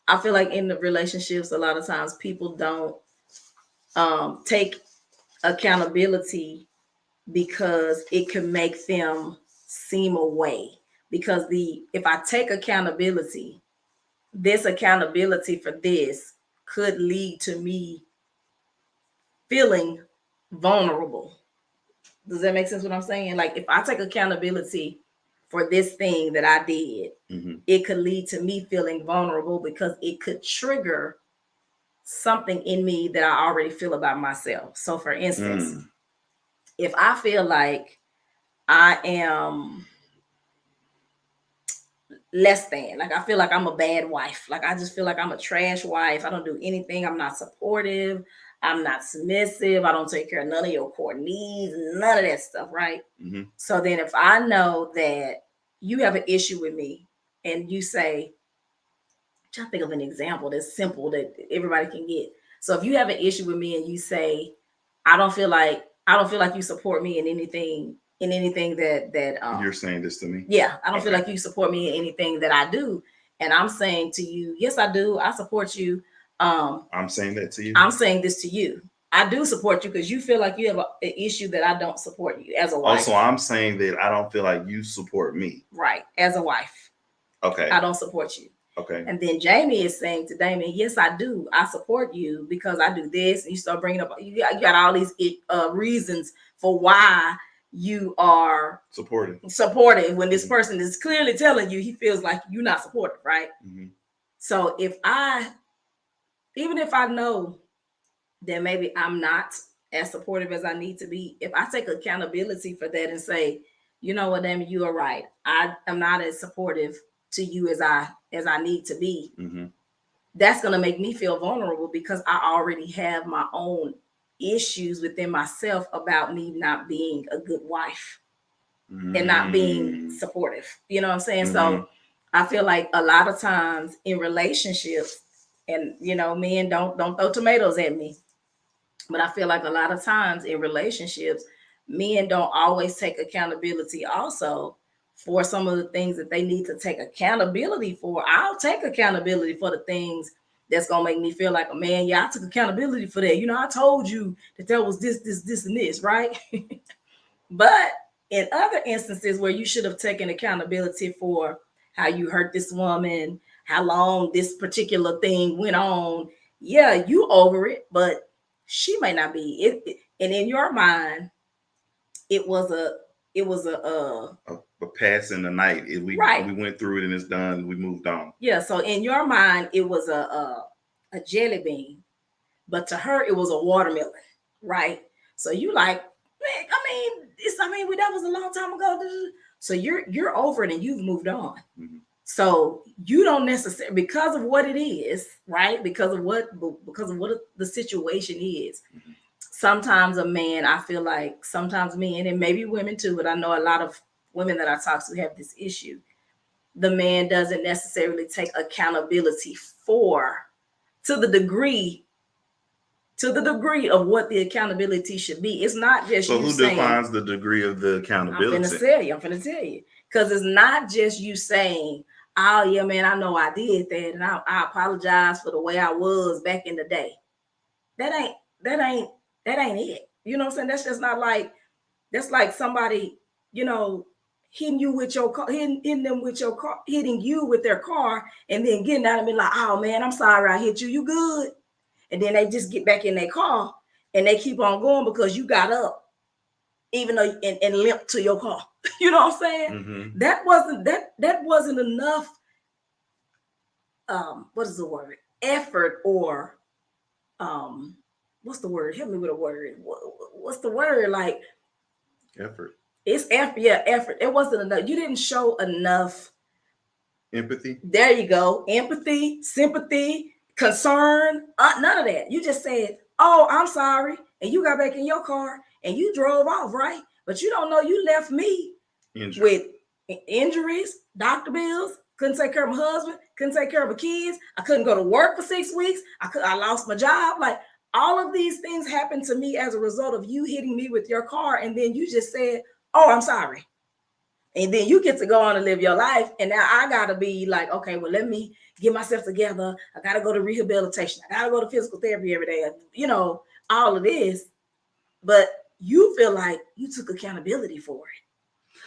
I feel like in the relationships, a lot of times people don't take accountability because it can make them seem away. Because if I take accountability, this accountability for this could lead to me feeling vulnerable. Does that make sense what I'm saying? Like if I take accountability for this thing that I did, it could lead to me feeling vulnerable because it could trigger something in me that I already feel about myself. So for instance, if I feel like I am less than, like I feel like I'm a bad wife, like I just feel like I'm a trash wife, I don't do anything, I'm not supportive, I'm not submissive, I don't take care of none of your core needs, none of that stuff, right? So then if I know that you have an issue with me and you say, I'm trying to think of an example that's simple that everybody can get. So if you have an issue with me and you say, I don't feel like you support me in anything that You're saying this to me? Yeah, I don't feel like you support me in anything that I do. And I'm saying to you, yes, I do. I support you. I'm saying that to you. I'm saying this to you. I do support you because you feel like you have an issue that I don't support you as a wife. Also, I'm saying that I don't feel like you support me. Right, as a wife. Okay. I don't support you. Okay. And then Jamie is saying to Damien, yes, I do. I support you because I do this. And you start bringing up, you got all these reasons for why you are supportive when this person is clearly telling you he feels like you're not supportive, right? So even if I know that maybe I'm not as supportive as I need to be, if I take accountability for that and say, you know what, Damien, you are right. I am not as supportive to you as I need to be. That's going to make me feel vulnerable because I already have my own issues within myself about me not being a good wife and not being supportive. You know what I'm saying? So I feel like a lot of times in relationships, and men don't throw tomatoes at me, but I feel like a lot of times in relationships, men don't always take accountability also for some of the things that they need to take accountability for. I'll take accountability for the things that's gonna make me feel like a man. Yeah, I took accountability for that. I told you that there was this, and this, right? But in other instances where you should have taken accountability for how you hurt this woman, how long this particular thing went on, yeah, you over it, but she may not be. And in your mind, it was a pass in the night. We went through it and it's done. We moved on. Yeah. So in your mind, it was a jelly bean, but to her, it was a watermelon, right? So you like, that was a long time ago. So you're over it and you've moved on. So you don't necessarily, because of what it is, right? Because of what the situation is. Sometimes a man, I feel like sometimes men, and maybe women too, but I know a lot of women that I talk to have this issue. The man doesn't necessarily take accountability to the degree of what the accountability should be. It's not just so you who defines the degree of the accountability? I'm finna tell you. Because it's not just you saying, oh yeah, man, I know I did that, and I apologize for the way I was back in the day. That ain't it. You know what I'm saying? That's just not like, that's like somebody, hitting you with your car, hitting them with your car, hitting you with their car, and then getting out and be like, oh man, I'm sorry I hit you. You good? And then they just get back in their car and they keep on going because you got up, even though and limped to your car. You know what I'm saying? That wasn't enough. What is the word? Effort or what's the word? Help me with a word. what's the word? Like Effort. it's effort. Yeah, effort. It wasn't enough. You didn't show enough Empathy. there you go. Empathy, sympathy, concern, none of that. You just said, "Oh, I'm sorry," and you got back in your car and you drove off, right? But you don't know you left me Injury. with injuries, doctor bills. Couldn't take care of my husband. Couldn't take care of my kids. I couldn't go to work for 6 weeks. I lost my job. Like all of these things happened to me as a result of you hitting me with your car, and then you just said, "Oh, I'm sorry." And then you get to go on and live your life. And now I gotta be like, okay, well, let me get myself together. I gotta go to rehabilitation. I gotta go to physical therapy every day. You know, all of this. But you feel like you took accountability for it.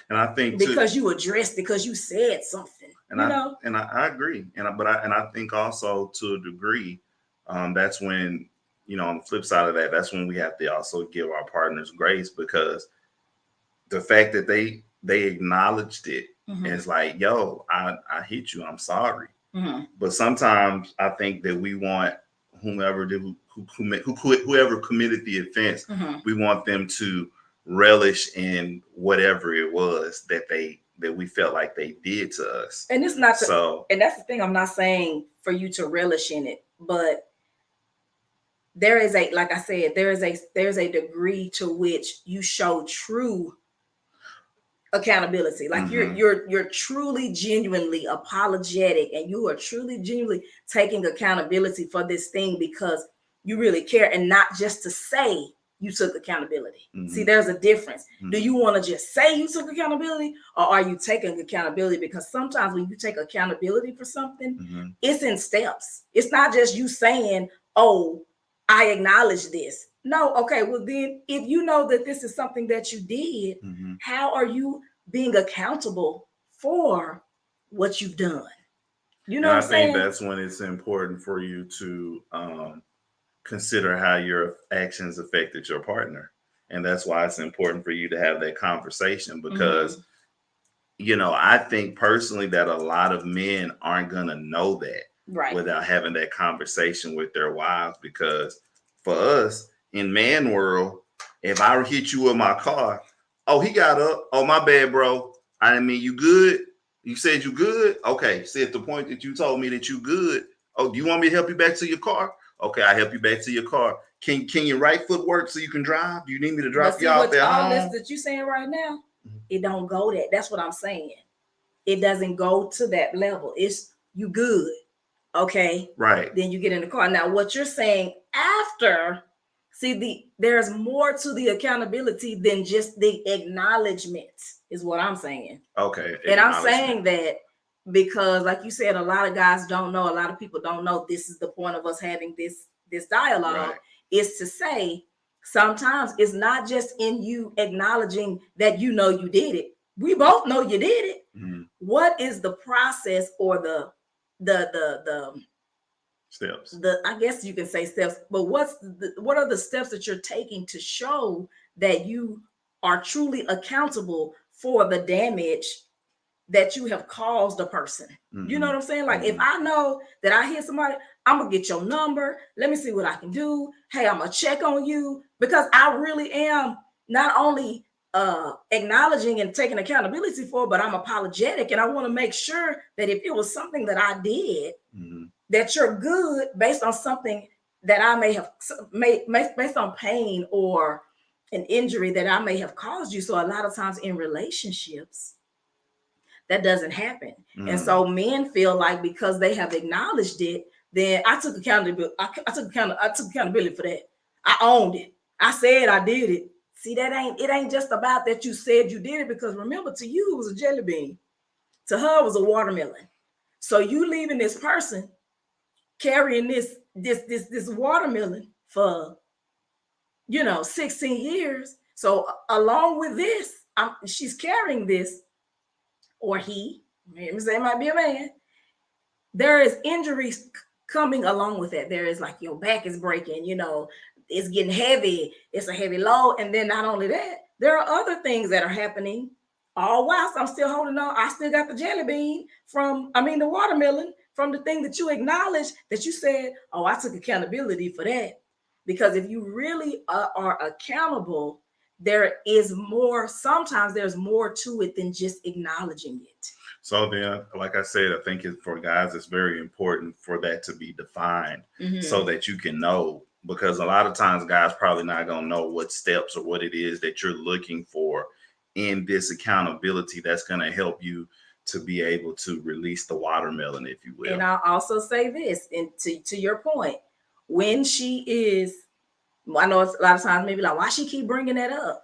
And I think because you addressed it, because you said something. And I agree. And I think also to a degree, that's when, on the flip side of that, that's when we have to also give our partners grace, because the fact that they acknowledged it, Mm-hmm. and it's like, yo, I hit you, I'm sorry. Mm-hmm. But sometimes I think that we want whoever committed the offense, Mm-hmm. we want them to relish in whatever it was that we felt like they did to us. And it's not and that's the thing. I'm not saying for you to relish in it, but there is like I said, there's a degree to which you show true accountability. Like mm-hmm. you're truly genuinely apologetic, and you are truly genuinely taking accountability for this thing because you really care, and not just to say you took accountability. Mm-hmm. See, there's a difference. Mm-hmm. Do you want to just say you took accountability, or are you taking accountability? Because sometimes when you take accountability for something, mm-hmm. it's in steps. It's not just you saying, "Oh, I acknowledge this." No, okay, well then, if you know that this is something that you did, mm-hmm. how are you being accountable for what you've done? You know what I'm saying? I think that's when it's important for you to consider how your actions affected your partner. And that's why it's important for you to have that conversation, because, mm-hmm. I think personally that a lot of men aren't going to know that, right, without having that conversation with their wives. Because for us in man world, if I hit you with my car, oh, he got up. Oh, my bad, bro. I didn't mean, you good? You said you good? Okay. See, at the point that you told me that you good. Oh, do you want me to help you back to your car? Okay, I help you back to your car. Can your right foot work so you can drive? Do you need me to drop you off at home? All this that you're saying right now, mm-hmm. it don't go that. That's what I'm saying. It doesn't go to that level. It's you good. Okay. Right. Then you get in the car. Now, what you're saying after, there's more to the accountability than just the acknowledgement, is what I'm saying. Okay. And I'm saying that because, like you said, a lot of guys don't know, a lot of people don't know, this is the point of us having this dialogue, right, is to say sometimes it's not just in you acknowledging that you did it. We both know you did it. Mm-hmm. What is the process or the steps? I guess you can say steps, but what are the steps that you're taking to show that you are truly accountable for the damage that you have caused a person? Mm-hmm. You know what I'm saying? Like, mm-hmm. if I know that I hit somebody, I'm gonna get your number. Let me see what I can do. Hey, I'm gonna check on you, because I really am not only acknowledging and taking accountability for, but I'm apologetic, and I want to make sure that if it was something that I did, mm-hmm. that you're good based on something that I may have made based on pain or an injury that I may have caused you. So a lot of times in relationships, that doesn't happen. Mm. And so men feel like because they have acknowledged it, then I took accountability. I took accountability for that. I owned it. I said I did it. See, it ain't just about that you said you did it, because remember, to you it was a jelly bean. To her it was a watermelon. So you leaving this person carrying this watermelon for 16 years. So along with this, she's carrying this, or he, maybe say it might be a man, there is injuries coming along with that. There is like your back is breaking, it's getting heavy, it's a heavy load. And then not only that, there are other things that are happening all whilst I'm still holding on. I still got the jelly bean the watermelon from the thing that you acknowledged, that you said, oh, I took accountability for that. Because if you really are accountable, sometimes there's more to it than just acknowledging it. So then, like I said, I think for guys, it's very important for that to be defined so that you can know, because a lot of times guys probably not going to know what steps or what it is that you're looking for in this accountability that's going to help you to be able to release the watermelon, if you will. And I'll also say this, and to your point, when she is, I know it's a lot of times maybe like, why she keep bringing that up?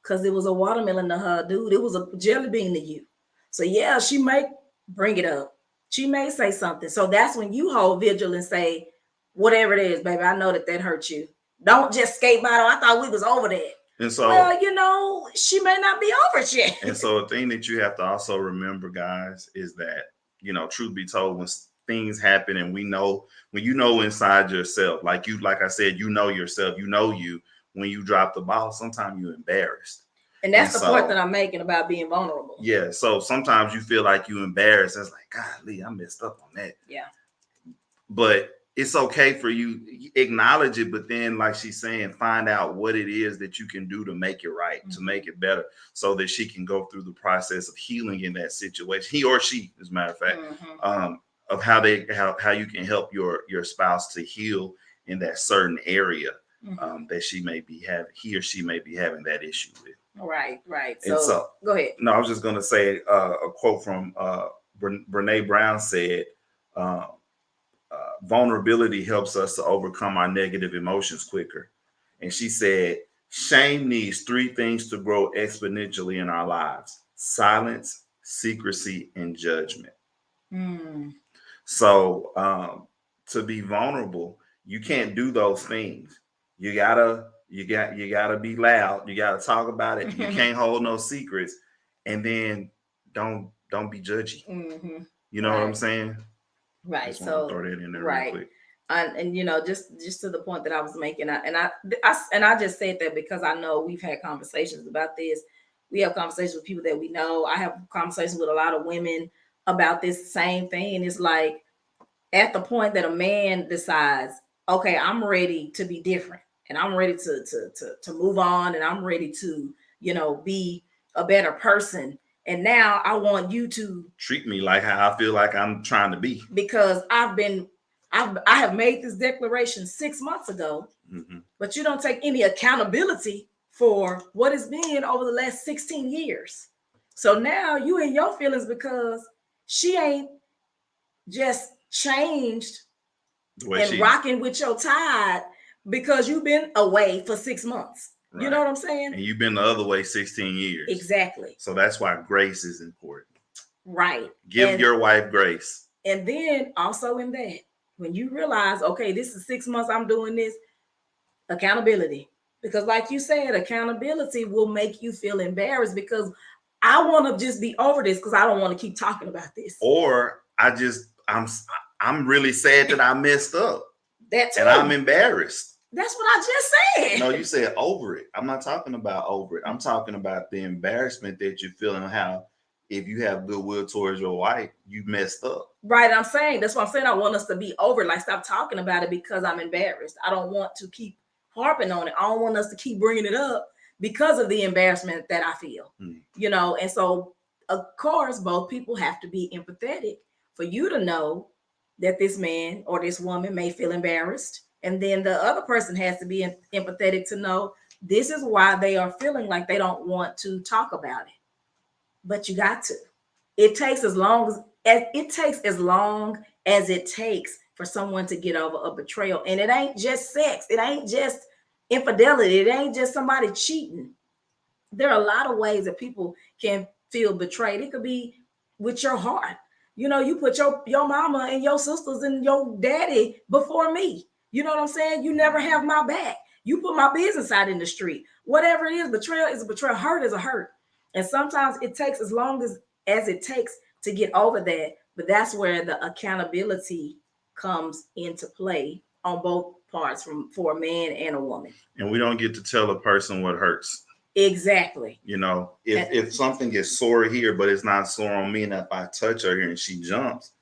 Because it was a watermelon to her, dude. It was a jelly bean to you. So yeah, she may bring it up. She may say something. So that's when you hold vigil and say, whatever it is, baby, I know that hurt you. Don't just skate by. I thought we was over that. And so, well, she may not be over it yet. And so a thing that you have to also remember, guys, is that, truth be told, when things happen and when you know inside yourself, like I said, yourself, you, when you drop the ball, sometimes you're embarrassed. And that's the point that I'm making about being vulnerable. Yeah. So sometimes you feel like you're embarrassed. It's like, golly, I messed up on that. Yeah. But it's okay for you, acknowledge it, but then, like she's saying, find out what it is that you can do to make it right, to make it better, so that she can go through the process of healing in that situation. He or she, as a matter of fact, of how you can help your spouse to heal in that certain area that he or she may be having that issue with. Right. So go ahead. No, I was just going to say a quote from Brene Brown said, vulnerability helps us to overcome our negative emotions quicker. And she said, shame needs 3 things to grow exponentially in our lives: silence, secrecy, and judgment. So to be vulnerable, you can't do those things. You gotta be loud. You gotta talk about it. You can't hold no secrets. And then don't be judgy. You know what I'm saying? Right. So throw that in there real quick. And just to the point that I was making, I just said that because I know we've had conversations about this. We have conversations with people that we know. I have conversations with a lot of women about this same thing. It's like, at the point that a man decides, okay, I'm ready to be different, and I'm ready to move on, and I'm ready to, be a better person. And now I want you to treat me like how I feel like I'm trying to be, because I have made this declaration 6 months ago, but you don't take any accountability for what it's been over the last 16 years. So now you in your feelings because she ain't just changed and rocking with your tide because you've been away for 6 months. Right. You know what I'm saying? And you've been the other way 16 years. Exactly. So that's why grace is important. Right. Give your wife grace. And then also in that, when you realize, okay, this is 6 months I'm doing this, accountability. Because like you said, accountability will make you feel embarrassed because I want to just be over this because I don't want to keep talking about this. Or I'm really sad that I messed up. That too. And I'm embarrassed. That's what I just said. No, you said over it. I'm not talking about over it. I'm talking about the embarrassment that you feel and how, if you have goodwill towards your wife, you messed up. Right. That's what I'm saying. I want us to be over it. Like, stop talking about it because I'm embarrassed. I don't want to keep harping on it. I don't want us to keep bringing it up because of the embarrassment that I feel, and so, of course, both people have to be empathetic for you to know that this man or this woman may feel embarrassed. And then the other person has to be empathetic to know this is why they are feeling like they don't want to talk about it. But you got to. It takes as long as it takes for someone to get over a betrayal. And it ain't just sex. It ain't just infidelity. It ain't just somebody cheating. There are a lot of ways that people can feel betrayed. It could be with your heart. You put your mama and your sisters and your daddy before me. You know what I'm saying? You never have my back. You put my business out in the street. Whatever it is, betrayal is a betrayal. Hurt is a hurt. And sometimes it takes as long as it takes to get over that. But that's where the accountability comes into play on both parts, for a man and a woman. And we don't get to tell a person what hurts. Exactly. If something gets sore here, but it's not sore on me, and if I touch her here and she jumps,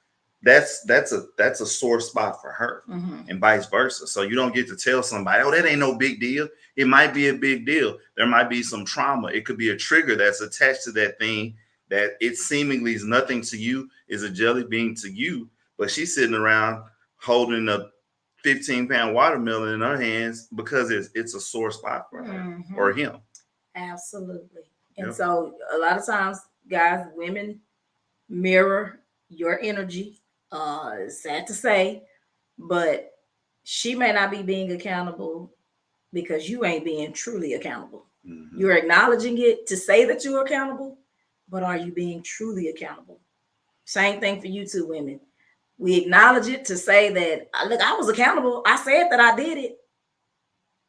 that's a sore spot for her, and vice versa. So you don't get to tell somebody, oh, that ain't no big deal. It might be a big deal. There might be some trauma. It could be a trigger that's attached to that thing that it seemingly is nothing to you, is a jelly bean to you, but she's sitting around holding a 15-pound watermelon in her hands because it's a sore spot for her or him. Absolutely. And so a lot of times, guys, women mirror your energy. It's sad to say, but she may not be being accountable because you ain't being truly accountable. You're acknowledging it to say that you're accountable, but are you being truly accountable? Same thing for you two women. We acknowledge it to say that, look, I was accountable. I said that I did it.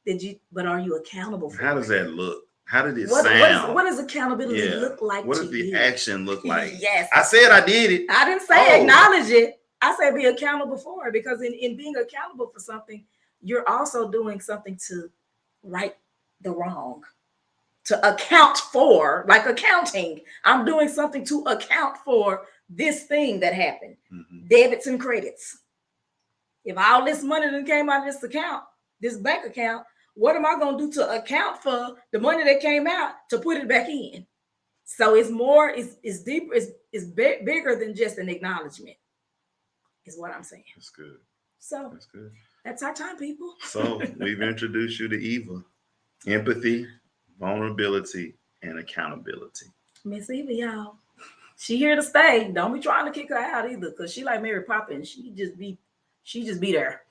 Did you? But are you accountable for it? How does that look? How did it sound? What does accountability look like? What does the action look like? Yes. I said I did it. I didn't say acknowledge it. I said be accountable for it, because in being accountable for something, you're also doing something to right the wrong, to account for, like accounting. I'm doing something to account for this thing that happened. Debits and credits. If all this money that came out of this account, this bank account, what am I going to do to account for the money that came out to put it back in? So it's more, it's deeper, it's bigger than just an acknowledgement, is what I'm saying. That's good. So that's good. That's our time, people. So we've introduced you to EVA: empathy, vulnerability, and accountability. Miss Eva, y'all. She here to stay. Don't be trying to kick her out either, because she like Mary Poppins. She just be there.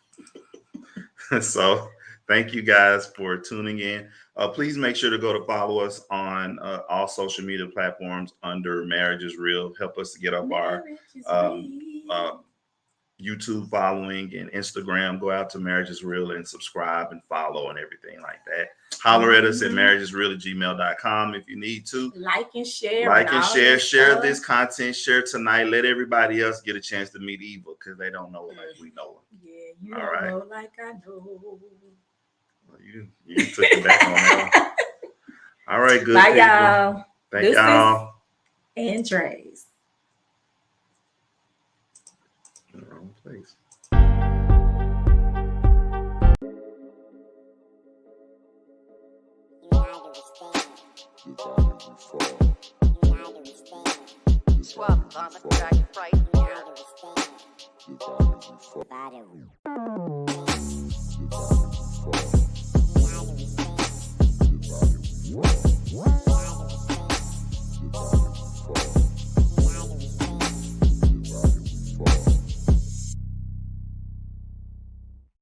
So thank you guys for tuning in. Please make sure to go to follow us on all social media platforms under Marriage is Real. Help us to get up our YouTube following and Instagram. Go out to Marriage is Real and subscribe and follow and everything like that. Holler at us at marriageisreal@gmail.com if you need to. Like and share. Share this content. Share tonight. Let everybody else get a chance to meet Eva, because they don't know her like we know her. Yeah, you don't know like I know. Well, you took it back on that. All right, good. Bye, y'all. Thank y'all. And Trace. In the wrong place. Swap on the track right here.